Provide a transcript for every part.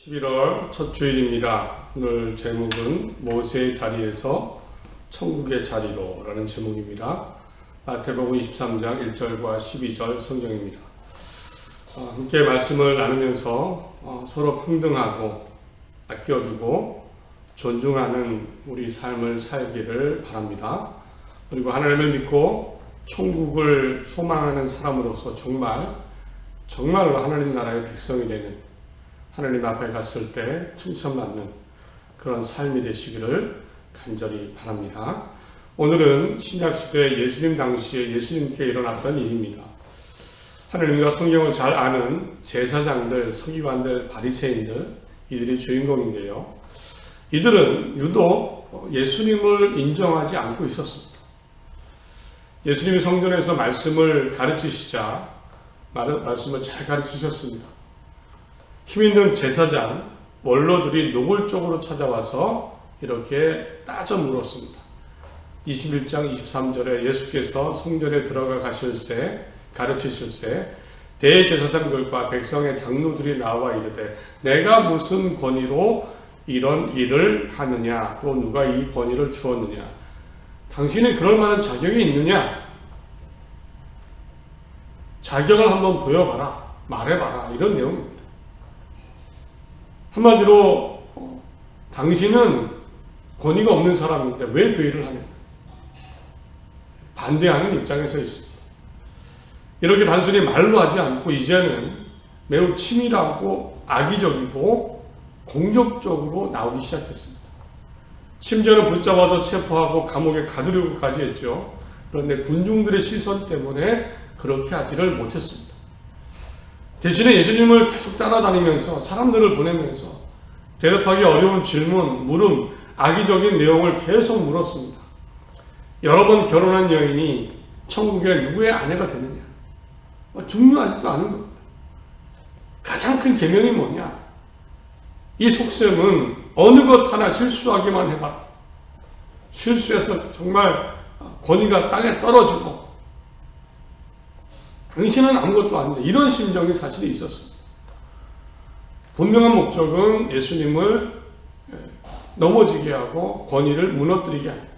11월 첫 주일입니다. 오늘 제목은 모세의 자리에서 천국의 자리로 라는 제목입니다. 마태복음 23장 1절과 12절 성경입니다. 함께 말씀을 나누면서 서로 평등하고 아껴주고 존중하는 우리 삶을 살기를 바랍니다. 그리고 하나님을 믿고 천국을 소망하는 사람으로서 정말로 하나님 나라의 백성이 되는, 하나님 앞에 갔을 때 칭찬받는 그런 삶이 되시기를 간절히 바랍니다. 오늘은 신약시대 예수님 당시에 예수님께 일어났던 일입니다. 하나님과 성경을 잘 아는 제사장들, 서기관들, 바리새인들, 이들이 주인공인데요. 이들은 유독 예수님을 인정하지 않고 있었습니다. 예수님이 성전에서 말씀을 가르치시자 말씀을 잘 가르치셨습니다. 힘있는 제사장, 원로들이 노골적으로 찾아와서 이렇게 따져 물었습니다. 21장 23절에 예수께서 성전에 들어가 가르치실세 대제사장들과 백성의 장로들이 나와 이르되 내가 무슨 권위로 이런 일을 하느냐, 또 누가 이 권위를 주었느냐, 당신이 그럴 만한 자격이 있느냐, 자격을 한번 보여봐라, 말해봐라, 이런 내용입니다. 한마디로 당신은 권위가 없는 사람인데 왜 그 일을 하냐, 반대하는 입장에 서 있습니다. 이렇게 단순히 말로 하지 않고 이제는 매우 치밀하고 악의적이고 공격적으로 나오기 시작했습니다. 심지어는 붙잡아서 체포하고 감옥에 가두려고까지 했죠. 그런데 군중들의 시선 때문에 그렇게 하지를 못했습니다. 대신에 예수님을 계속 따라다니면서 사람들을 보내면서 대답하기 어려운 질문, 물음, 악의적인 내용을 계속 물었습니다. 여러 번 결혼한 여인이 천국에 누구의 아내가 되느냐, 중요하지도 않은 겁니다. 가장 큰 계명이 뭐냐, 이 속셈은 어느 것 하나 실수하기만 해봐라, 실수해서 정말 권위가 땅에 떨어지고 당신은 아무것도 아닌데, 이런 심정이 사실 있었습니다. 분명한 목적은 예수님을 넘어지게 하고 권위를 무너뜨리게 합니다.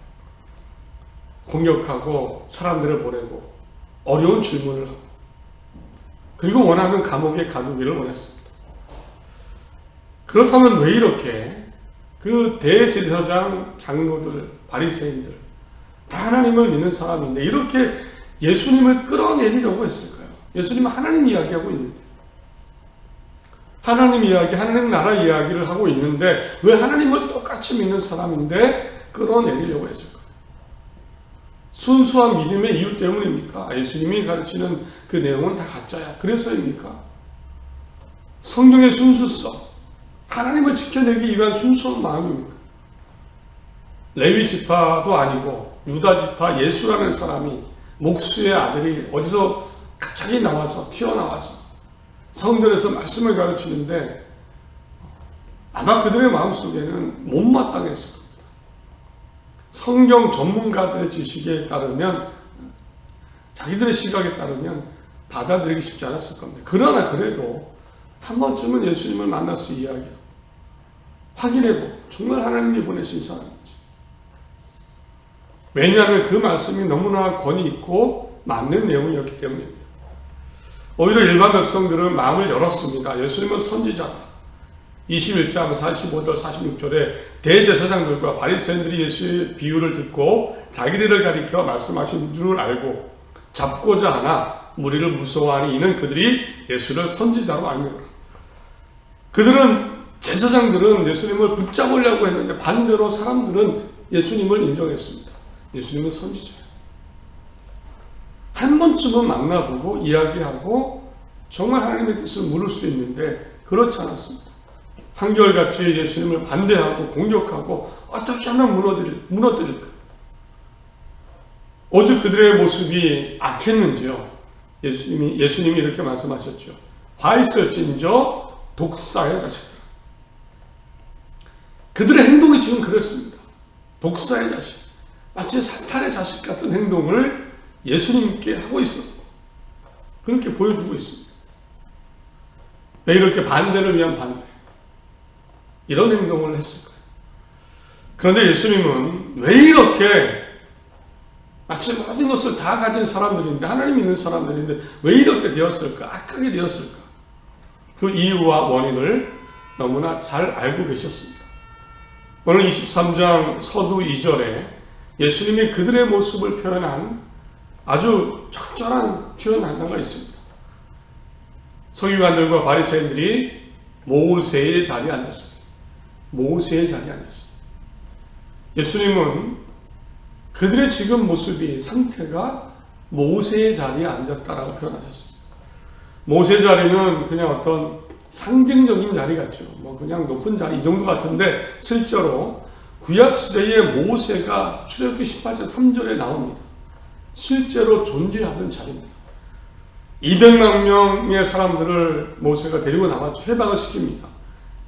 공격하고 사람들을 보내고 어려운 질문을 하고, 그리고 원하면 감옥에 가두기를 원했습니다. 그렇다면 왜 이렇게 그 대제사장, 장로들, 바리새인들 다 하나님을 믿는 사람인데 이렇게 예수님을 끌어내리려고 했을까요? 예수님은 하나님 이야기하고 있는데, 하나님 이야기, 하나님 나라 이야기를 하고 있는데 왜 하나님을 똑같이 믿는 사람인데 끌어내리려고 했을까요? 순수한 믿음의 이유 때문입니까? 예수님이 가르치는 그 내용은 다 가짜야, 그래서입니까? 성경의 순수성, 하나님을 지켜내기 위한 순수한 마음입니까? 레위 지파도 아니고 유다 지파 예수라는 사람이, 목수의 아들이 어디서 갑자기 튀어나와서 성전에서 말씀을 가르치는데 아마 그들의 마음속에는 못마땅했을 겁니다. 성경 전문가들의 지식에 따르면, 자기들의 시각에 따르면 받아들이기 쉽지 않았을 겁니다. 그러나 그래도 한 번쯤은 예수님을 만나서 이야기하고 확인해보고 정말 하나님이 보내신 사람인지. 왜냐하면 그 말씀이 너무나 권위 있고 맞는 내용이었기 때문입니다. 오히려 일반 백성들은 마음을 열었습니다. 예수님은 선지자다. 21장 45절 46절에 대제사장들과 바리새인들이 예수의 비유를 듣고 자기들을 가리켜 말씀하신 줄 알고 잡고자 하나 무리를 무서워하니 이는 그들이 예수를 선지자로 알미노라. 제사장들은 예수님을 붙잡으려고 했는데 반대로 사람들은 예수님을 인정했습니다. 예수님은 선지자예요. 한 번쯤은 만나보고 이야기하고 정말 하나님의 뜻을 물을 수 있는데 그렇지 않았습니다. 한결같이 예수님을 반대하고 공격하고 어떻게 하면 무너뜨릴까? 오죽 그들의 모습이 악했는지요. 예수님이 이렇게 말씀하셨죠. 화 있을진저 독사의 자식들. 그들의 행동이 지금 그랬습니다. 독사의 자식. 마치 사탄의 자식 같은 행동을 예수님께 하고 있었고 그렇게 보여주고 있습니다. 왜 이렇게 반대를 위한 반대, 이런 행동을 했을까요? 그런데 예수님은 왜 이렇게 마치 모든 것을 다 가진 사람들인데, 하나님 믿는 사람들인데 왜 이렇게 되었을까? 악하게 되었을까? 그 이유와 원인을 너무나 잘 알고 계셨습니다. 오늘 23장 서두 2절에 예수님이 그들의 모습을 표현한 아주 적절한 표현 하나가 있습니다. 서기관들과 바리새인들이 모세의 자리에 앉았습니다. 모세의 자리에 앉았습니다. 예수님은 그들의 지금 모습이, 상태가 모세의 자리에 앉았다라고 표현하셨습니다. 모세 자리는 그냥 어떤 상징적인 자리 같죠. 뭐 그냥 높은 자리 이 정도 같은데, 실제로 구약시대의 모세가 출애굽기 18장 3절에 나옵니다. 실제로 존재하던 자리입니다. 200만 명의 사람들을 모세가 데리고 나왔죠. 해방을 시킵니다.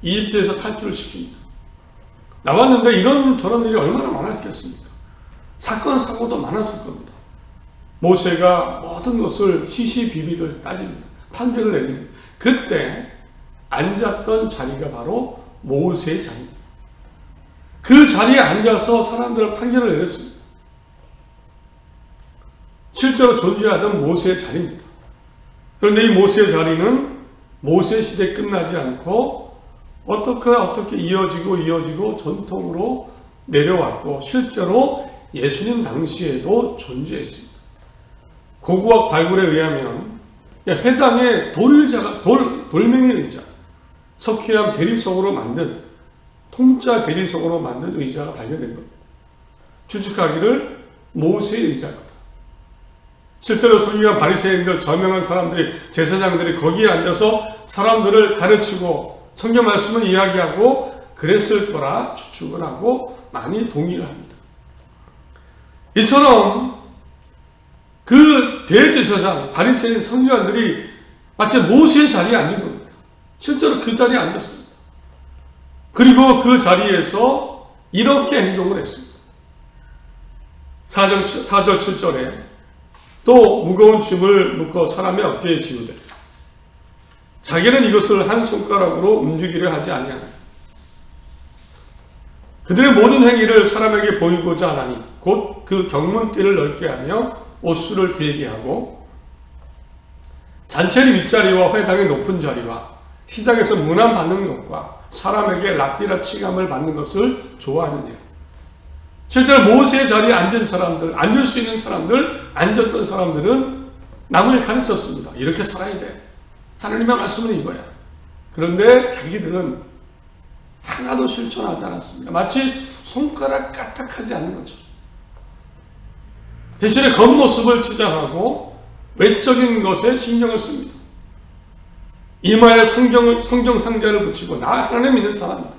이집트에서 탈출을 시킵니다. 나왔는데 이런 저런 일이 얼마나 많았겠습니까? 사건 사고도 많았을 겁니다. 모세가 모든 것을 시시비비를 따집니다. 판결을 내립니다. 그때 앉았던 자리가 바로 모세의 자리입니다. 그 자리에 앉아서 사람들을 판결을 내렸습니다. 실제로 존재하던 모세의 자리입니다. 그런데 이 모세의 자리는 모세 시대에 끝나지 않고 어떻게 이어지고 전통으로 내려왔고, 실제로 예수님 당시에도 존재했습니다. 고고학 발굴에 의하면 회당의 돌멩이 의자, 석회암 대리석으로 만든, 통짜 대리석으로 만든 의자가 발견된 겁니다. 추측하기를 모세의 의자일 거다. 실제로 서기관 바리새인들, 저명한 사람들이, 제사장들이 거기에 앉아서 사람들을 가르치고 성경 말씀을 이야기하고 그랬을 거라 추측을 하고 많이 동의를 합니다. 이처럼 그 대제사장, 바리새인, 서기관들이 마치 모세의 자리에 앉은 겁니다. 실제로 그 자리에 앉았습니다. 그리고 그 자리에서 이렇게 행동을 했습니다. 4절 7절에 또 무거운 짐을 묶어 사람의 어깨에 지우되 자기는 이것을 한 손가락으로 움직이려 하지 아니하나. 그들의 모든 행위를 사람에게 보이고자 하나니 곧 그 경문띠를 넓게 하며 옷수를 길게 하고 잔치리 윗자리와 회당의 높은 자리와 시장에서 문안 받는 것과 사람에게 랍비라 치감을 받는 것을 좋아하느냐. 실제로 모세의 자리에 앉은 사람들, 앉을 수 있는 사람들, 앉았던 사람들은 남을 가르쳤습니다. 이렇게 살아야 돼. 하나님의 말씀은 이거야. 그런데 자기들은 하나도 실천하지 않았습니다. 마치 손가락 까딱하지 않는 것처럼. 대신에 겉모습을 치장하고 외적인 것에 신경을 씁니다. 이마에 성경 상자를 붙이고 나 하나님 믿는 사람이다.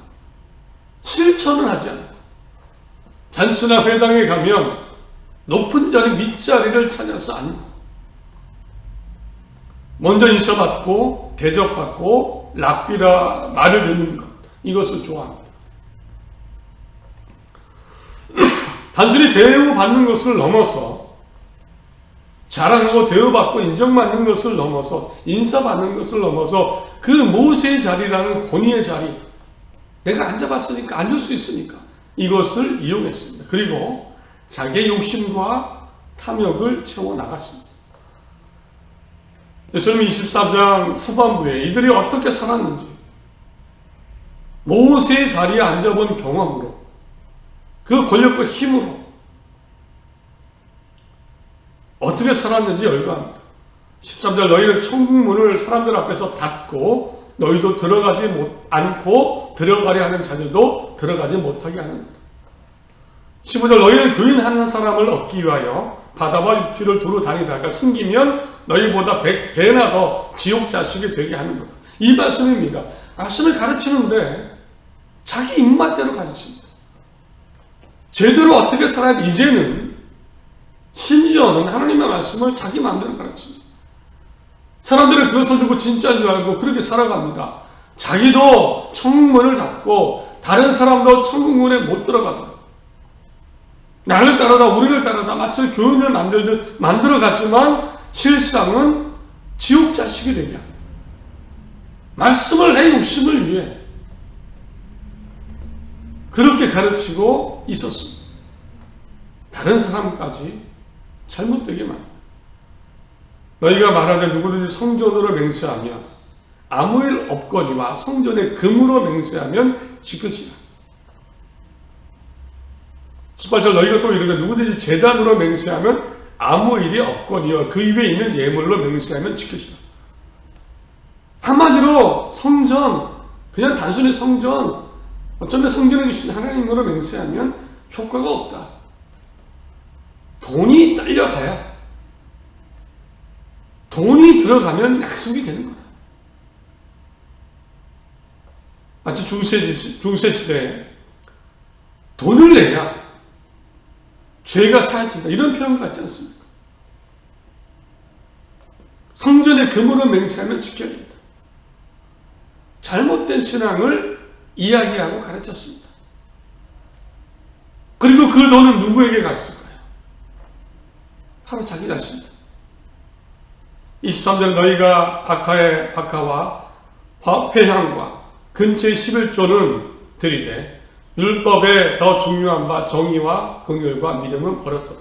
실천은 하지 않고 잔치나 회당에 가면 높은 자리 윗자리를 찾아서 앉고 먼저 인사받고 대접받고 랍비라 말을 듣는 것, 이것을 좋아합니다. 단순히 대우받는 것을 넘어서, 자랑하고 대우받고 인정받는 것을 넘어서, 인사받는 것을 넘어서 그 모세의 자리라는 권위의 자리, 내가 앉아봤으니까, 앉을 수 있으니까 이것을 이용했습니다. 그리고 자기의 욕심과 탐욕을 채워나갔습니다. 예수님 24장 후반부에 이들이 어떻게 살았는지, 모세의 자리에 앉아본 경험으로, 그 권력과 힘으로 어떻게 살았는지 열거합니다. 13절 너희는 천국문을 사람들 앞에서 닫고 너희도 들어가지 않고 들어가려 하는 자들도 들어가지 못하게 하는 것. 15절 너희는 교인하는 사람을 얻기 위하여 바다와 육지를 두루 다니다가 숨기면 너희보다 100배나 더 지옥 자식이 되게 하는 거다. 이 말씀입니다. 말씀을 가르치는데 자기 입맛대로 가르칩니다. 제대로 어떻게 살아야 이제는 심지어는 하나님의 말씀을 자기 마음대로 가르칩니다. 사람들은 그것을 두고 진짜인 줄 알고 그렇게 살아갑니다. 자기도 천국문을 닫고 다른 사람도 천국문에 못 들어가도록 나를 따르다 우리를 따르다 마치 교인을 만들듯 만들어갔지만 실상은 지옥 자식이 되게 합니다. 말씀을 내 욕심을 위해 그렇게 가르치고 있었습니다. 다른 사람까지 잘못되게 만든다. 너희가 말하되 누구든지 성전으로 맹세하면 아무 일 없거니와 성전의 금으로 맹세하면 지켜지라. 18절 너희가 또 이르되 누구든지 제단으로 맹세하면 아무 일이 없거니와 그 위에 있는 예물로 맹세하면 지켜지라. 한마디로 성전, 그냥 단순히 성전, 어쩌면 성전에 계신 하나님으로 맹세하면 효과가 없다. 돈이 딸려가야, 돈이 들어가면 약속이 되는 거다. 마치 중세시대에 돈을 내야 죄가 사해진다, 이런 표현 같지 않습니까? 성전의 금으로 맹세하면 지켜야 된다. 잘못된 신앙을 이야기하고 가르쳤습니다. 그리고 그 돈은 누구에게 갔을까요? 바로 자기 자신입니다. 23절 너희가 박하와 회향과 근처의 11조는 드리되 율법에 더 중요한 바 정의와 긍휼과 믿음은 버렸도다.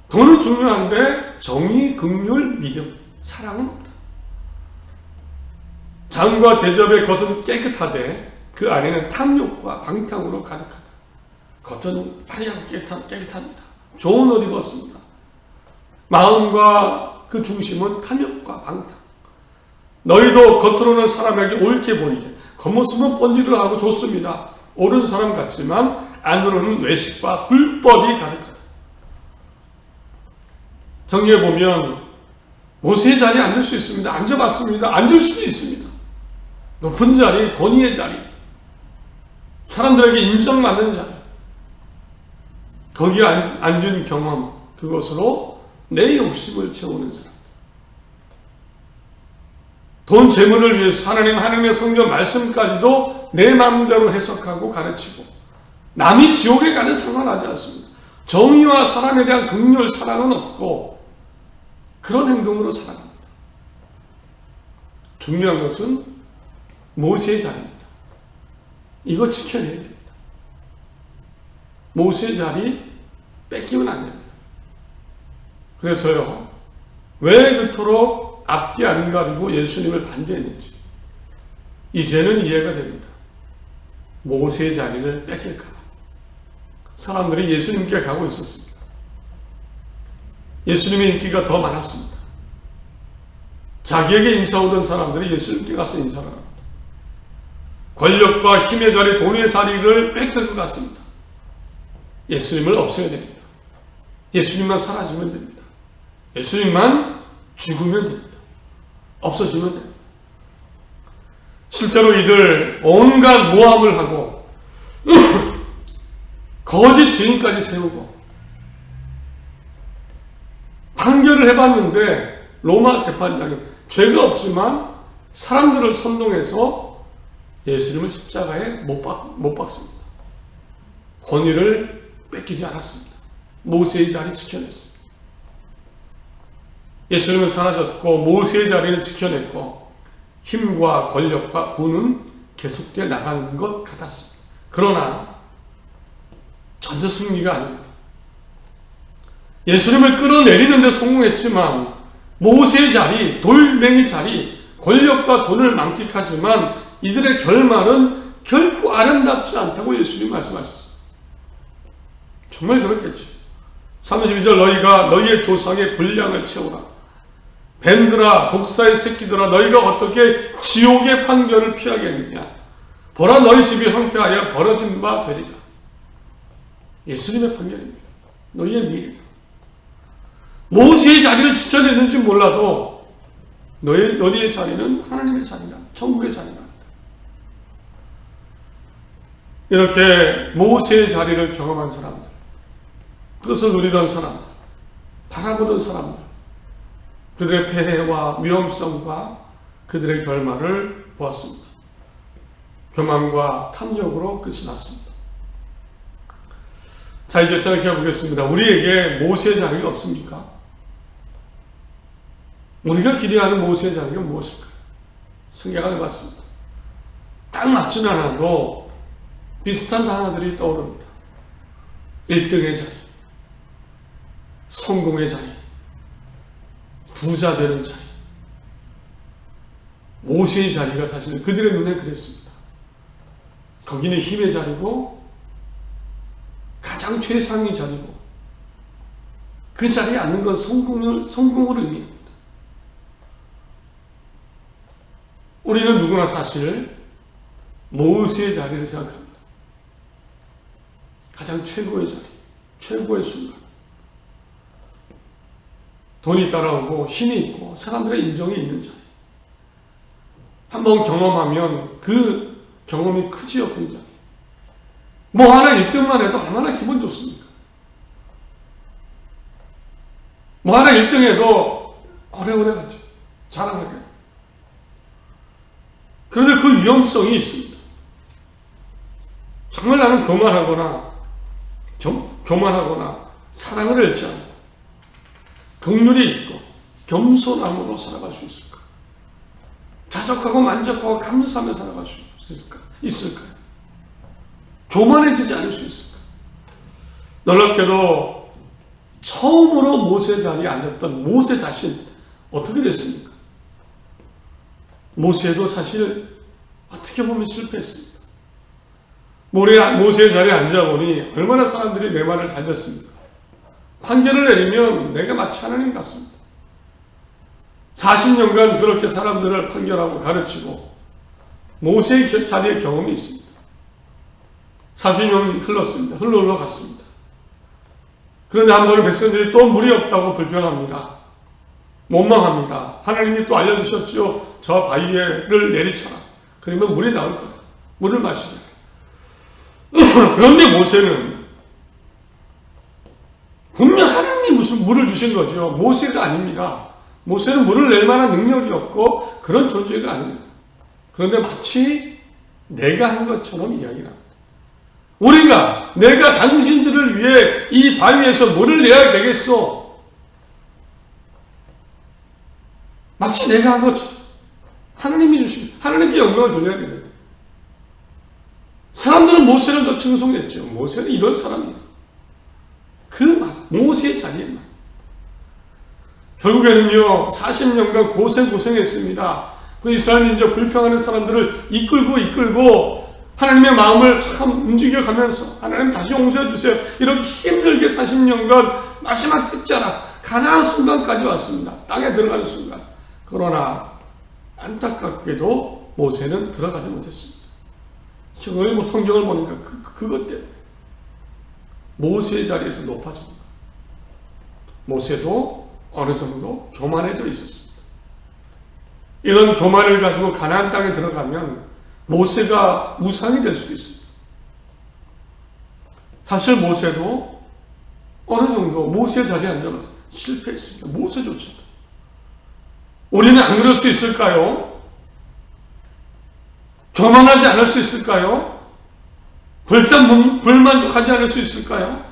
돈은 중요한데 정의, 긍휼, 믿음, 사랑은 없다. 장과 대접의 겉은 깨끗하되 그 안에는 탐욕과 방탕으로 가득하다. 겉은 화려하고 깨끗합니다. 좋은 옷 입었습니다. 마음과 그 중심은 탐욕과 방탕. 너희도 겉으로는 사람에게 옳게 보이되 겉모습은 번지를 하고 좋습니다. 옳은 사람 같지만 안으로는 외식과 불법이 가득하다. 정리해 보면 모세의 자리에 앉을 수 있습니다. 앉아봤습니다. 앉을 수도 있습니다. 높은 자리, 권위의 자리, 사람들에게 인정받는 자리, 거기에 앉은 경험, 그것으로 내 욕심을 채우는 사람. 돈 재물을 위해서 하나님의 성경 말씀까지도 내 마음대로 해석하고 가르치고 남이 지옥에 가는 상관하지 않습니다. 정의와 사람에 대한 긍휼, 사랑은 없고 그런 행동으로 살아갑니다. 중요한 것은 모세의 자리입니다. 이거 지켜내야 됩니다. 모세의 자리 뺏기면 안 됩니다. 그래서요, 왜 그토록 앞뒤 안 가리고 예수님을 반대했는지 이제는 이해가 됩니다. 모세의 자리를 뺏길까 봐 사람들이 예수님께 가고 있었습니다. 예수님의 인기가 더 많았습니다. 자기에게 인사 오던 사람들이 예수님께 가서 인사를 합니다. 권력과 힘의 자리, 돈의 자리를 뺏길 것 같습니다. 예수님을 없애야 됩니다. 예수님만 사라지면 됩니다. 예수님만 죽으면 됩니다. 없어지면 됩니다. 실제로 이들 온갖 모함을 하고 거짓 증인까지 세우고 판결을 해봤는데 로마 재판장이 죄가 없지만 사람들을 선동해서 예수님을 십자가에 못 박습니다. 권위를 뺏기지 않았습니다. 모세의 자리 지켜냈습니다. 예수님은 사라졌고 모세의 자리를 지켜냈고 힘과 권력과 군은 계속되어 나가는 것 같았습니다. 그러나 전혀 승리가 아닙니다. 예수님을 끌어내리는 데 성공했지만 모세의 자리, 돌멩이 자리, 권력과 돈을 만끽하지만 이들의 결말은 결코 아름답지 않다고 예수님 말씀하셨습니다. 정말 그렇겠죠. 32절 너희가 너희의 조상의 분량을 채우라. 뱀들아 독사의 새끼들아 너희가 어떻게 지옥의 판결을 피하겠느냐. 보라 너희 집이 황폐하여 벌어진 바 되리라. 예수님의 판결입니다. 너희의 미래. 모세의 자리를 지켜냈는지 몰라도 너희의 자리는 하나님의 자리다. 천국의 자리다. 이렇게 모세의 자리를 경험한 사람들, 그것을 누리던 사람들, 바라보던 사람들, 그들의 폐해와 위험성과 그들의 결말을 보았습니다. 교만과 탐욕으로 끝이 났습니다. 자, 이제 생각해 보겠습니다. 우리에게 모세의 자리가 없습니까? 우리가 기대하는 모세의 자리가 무엇일까요? 생각을 해봤습니다. 딱 맞지는 않아도 비슷한 단어들이 떠오릅니다. 1등의 자리, 성공의 자리, 부자 되는 자리. 모세의 자리가 사실 그들의 눈에 그랬습니다. 거기는 힘의 자리고 가장 최상의 자리고 그 자리에 앉는 건 성공을 의미합니다. 우리는 누구나 사실 모세의 자리를 생각합니다. 가장 최고의 자리, 최고의 순간. 돈이 따라오고 힘이 있고 사람들의 인정이 있는 자리. 한번 경험하면 그 경험이 크지요, 굉장히. 뭐 하나 1등만 해도 얼마나 기분 좋습니까? 뭐 하나 1등 해도 오래오래 가죠. 자랑하게. 그런데 그 위험성이 있습니다. 정말 나는 교만하거나 사랑을 잃지 않고 긍휼이 있고 겸손함으로 살아갈 수 있을까? 자족하고 만족하고 감사하며 살아갈 수 있을까요? 교만해지지 않을 수 있을까? 놀랍게도 처음으로 모세 자리에 앉았던 모세 자신 어떻게 됐습니까? 모세도 사실 어떻게 보면 실패했습니다. 모세의 자리에 앉아보니 얼마나 사람들이 내 말을 잘 듣습니까? 판결을 내리면 내가 마치 하나님 같습니다. 40년간 그렇게 사람들을 판결하고 가르치고 모세의 자리에 경험이 있습니다. 40년이 흘렀습니다. 흘러갔습니다. 그런데 한 번은 백성들이 또 물이 없다고 불평합니다. 원망합니다. 하나님이 또 알려주셨지요. 저 바위를 내리쳐라. 그러면 물이 나올 거다. 물을 마시게. 그런데 모세는 분명 하나님이 무슨 물을 주신 거죠. 모세가 아닙니다. 모세는 물을 낼 만한 능력이 없고 그런 존재가 아닙니다. 그런데 마치 내가 한 것처럼 이야기를 합니다. 내가 당신들을 위해 이 바위에서 물을 내야 되겠소. 마치 내가 한 것처럼 하나님이 주신, 하나님께 영광을 돌려야 됩니다. 사람들은 모세를 더 칭송했죠. 모세는 이런 사람이에요. 모세의 자리에만. 결국에는요, 40년간 고생했습니다. 그 이스라엘 민족 불평하는 사람들을 이끌고 하나님의 마음을 참 움직여가면서 하나님 다시 용서해 주세요. 이렇게 힘들게 40년간 마지막 끝자락 가나안 순간까지 왔습니다. 땅에 들어가는 순간. 그러나 안타깝게도 모세는 들어가지 못했습니다. 지금 성경을 보니까 그것 때문에 모세의 자리에서 높아집니다. 모세도 어느 정도 교만해져 있었습니다. 이런 교만을 가지고 가나안 땅에 들어가면 모세가 우상이 될 수도 있습니다. 사실 모세도 어느 정도 모세의 자리에 앉아서 실패했습니다. 모세조차. 우리는 안 그럴 수 있을까요? 교만하지 않을 수 있을까요? 불만족하지 않을 수 있을까요?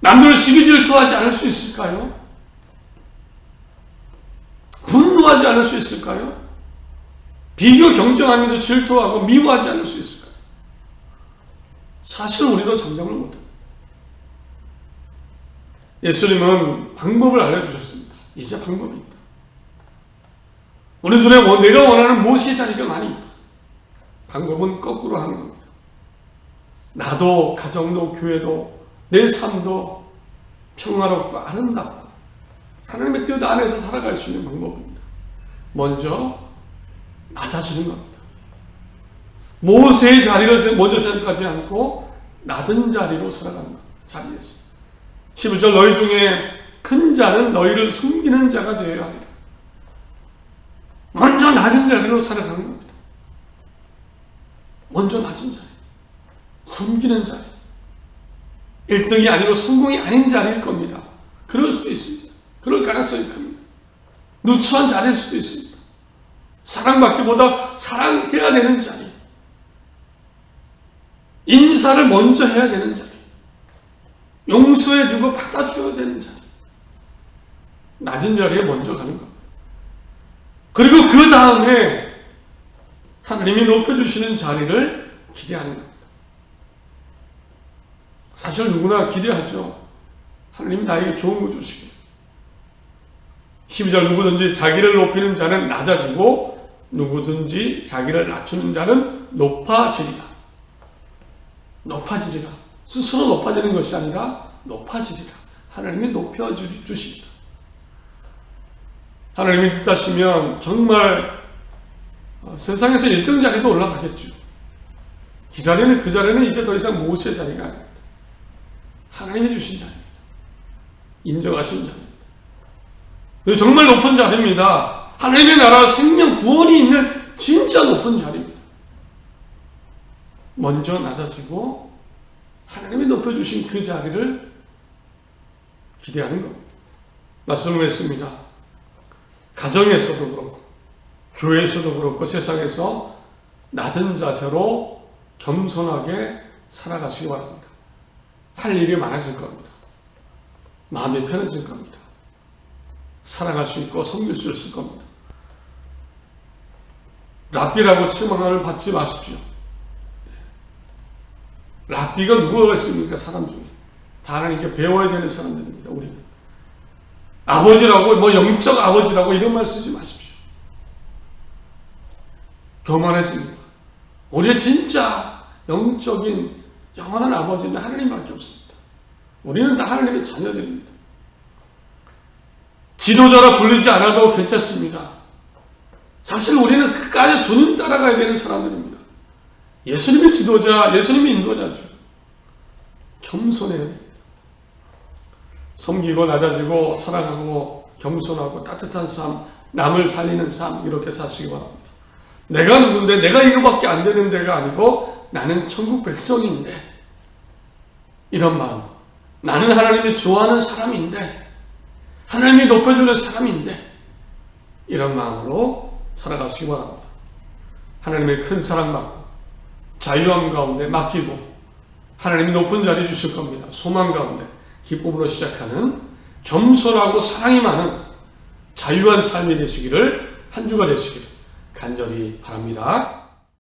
남들을 시기 질투하지 않을 수 있을까요? 분노하지 않을 수 있을까요? 비교 경쟁하면서 질투하고 미워하지 않을 수 있을까요? 사실 우리도 장담을 못합니다. 예수님은 방법을 알려주셨습니다. 이제 방법이 있다. 우리들의 내가 원하는 모세의 자리가 많이 있다. 방법은 거꾸로 하는 겁니다. 나도 가정도 교회도 내 삶도 평화롭고 아름답고 하나님의 뜻 안에서 살아갈 수 있는 방법입니다. 먼저 낮아지는 겁니다. 모세의 자리를 먼저 생각하지 않고 낮은 자리로 살아가는 겁니다. 자리에서 11절 너희 중에 큰 자는 너희를 섬기는 자가 되어야 합니다. 먼저 낮은 자리로 살아가는 겁니다. 먼저 낮은 자리, 섬기는 자리, 1등이 아니고 성공이 아닌 자리일 겁니다. 그럴 수도 있습니다. 그럴 가능성이 큽니다. 누추한 자리일 수도 있습니다. 사랑받기보다 사랑해야 되는 자리, 인사를 먼저 해야 되는 자리, 용서해주고 받아줘야 되는 자리, 낮은 자리에 먼저 가는 겁니다. 그리고 그 다음에 하나님이 높여주시는 자리를 기대하는 겁니다. 사실 누구나 기대하죠. 하나님 나에게 좋은 거 주시길. 12절 누구든지 자기를 높이는 자는 낮아지고 누구든지 자기를 낮추는 자는 높아지리라. 높아지리라. 스스로 높아지는 것이 아니라 높아지리라. 하나님이 높여주십니다. 하나님이 뜻하시면 정말 세상에서 1등 자리도 올라가겠죠. 그 자리는 이제 더 이상 모세의 자리가 아닙니다. 하나님이 주신 자리입니다. 인정하신 자리입니다. 정말 높은 자리입니다. 하나님의 나라 생명 구원이 있는 진짜 높은 자리입니다. 먼저 낮아지고 하나님이 높여주신 그 자리를 기대하는 겁니다. 말씀을 했습니다. 가정에서도 그렇고 교회에서도 그렇고 세상에서 낮은 자세로 겸손하게 살아가시기 바랍니다. 할 일이 많아질 겁니다. 마음이 편해질 겁니다. 사랑할 수 있고 섬길 수 있을 겁니다. 랍비라고 칭함을 받지 마십시오. 랍비가 누구가 있습니까? 사람 중에. 다 하나님께 배워야 되는 사람들입니다. 우리는. 아버지라고 영적 아버지라고 이런 말 쓰지 마십시오. 교만해집니다. 우리의 진짜 영적인 영원한 아버지는 하나님밖에 없습니다. 우리는 다 하나님의 자녀들입니다. 지도자라 불리지 않아도 괜찮습니다. 사실 우리는 끝까지 주님 따라가야 되는 사람들입니다. 예수님이 지도자, 예수님이 인도자죠. 겸손해야 됩니다. 섬기고 낮아지고 사랑하고 겸손하고 따뜻한 삶, 남을 살리는 삶 이렇게 사시기 바랍니다. 내가 누군데 내가 이거밖에 안 되는 데가 아니고 나는 천국 백성인데 이런 마음, 나는 하나님이 좋아하는 사람인데 하나님이 높여주는 사람인데 이런 마음으로 살아가시기 바랍니다. 하나님의 큰 사랑받고 자유함 가운데 맡기고 하나님이 높은 자리 주실 겁니다. 소망 가운데 기쁨으로 시작하는 겸손하고 사랑이 많은 자유한 삶이 되시기를 한 주가 되시기를 간절히 바랍니다.